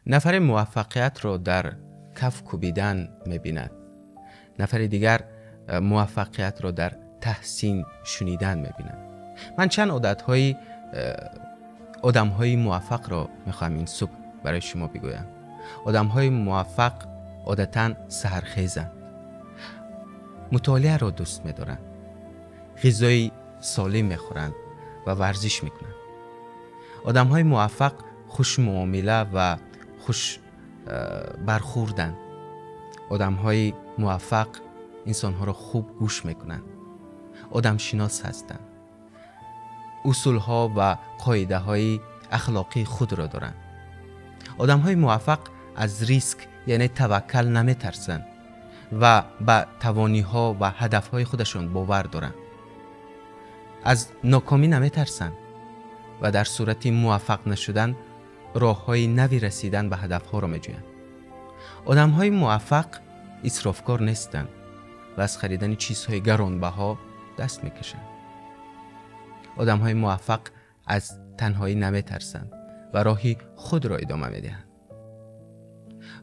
نفر موفقیت رو در کف کوبیدن می‌بیند. نفر دیگر موفقیت رو در تحسین شنیدن می‌بیند. من چند آدم‌های موفق رو می‌خوام این صبح برای شما بگویم. آدم‌های موفق عادتاً سحرخیزند. مطالعه رو دوست می‌دارند. غذای سالم می‌خورند و ورزش می‌کنند. آدم‌های موفق خوش معامله و خوش برخوردند. آدم‌های موفق انسان‌ها رو خوب گوش می‌کنند. آدم شناس هستند. اصول‌ها و قاعده‌های اخلاقی خود را دارند. آدم‌های موفق از ریسک یعنی توکل نمی‌ترسند و به توانی‌ها و هدف‌های خودشون باور دارند. از ناکامی نمی‌ترسند و در صورت موفق نشدن راه‌های نوی رسیدن به هدف‌ها را می‌جویند. آدم‌های موفق اسرافکار نیستند و از خریدن چیزهای گرانبها دست می‌کشند. آدم‌های موفق از تنهایی نمی‌ترسند و راهی خود را ادامه می‌دهند.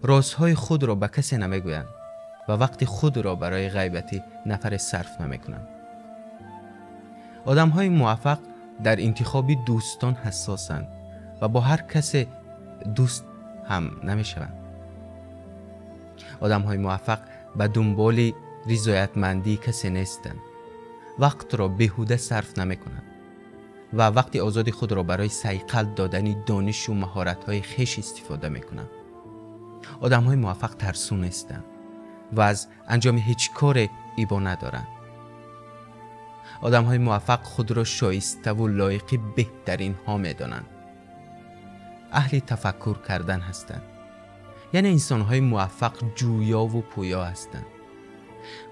رازهای خود را به کسی نمی‌گویند و وقت خود را برای غیبت نفر صرف نمی‌کنند. آدم‌های موفق در انتخاب دوستان حساسند و با هر کسی دوست هم نمی‌شوند. آدم‌های موفق به دنبال رضایتمندی کسی نیستند. وقت را بیهوده صرف نمی‌کنند و وقت آزاد خود را برای صیقل دادن دانش و مهارت‌های خویش استفاده می‌کنند. آدم‌های موفق ترسو نیستند و از انجام هیچ کار ایبا ندارند. آدم‌های موفق خود را شایسته و لایق بهترین ها می‌دانند. اهل تفکر کردن هستند. یعنی انسان‌های موفق جویا و پویا هستند.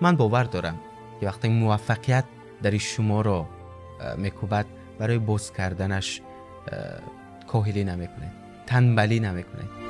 من باور دارم که وقتی موفقیت در شما را میکوبد برای باز کردنش کاهلی نمی‌کنید، تنبلی نمی‌کنید.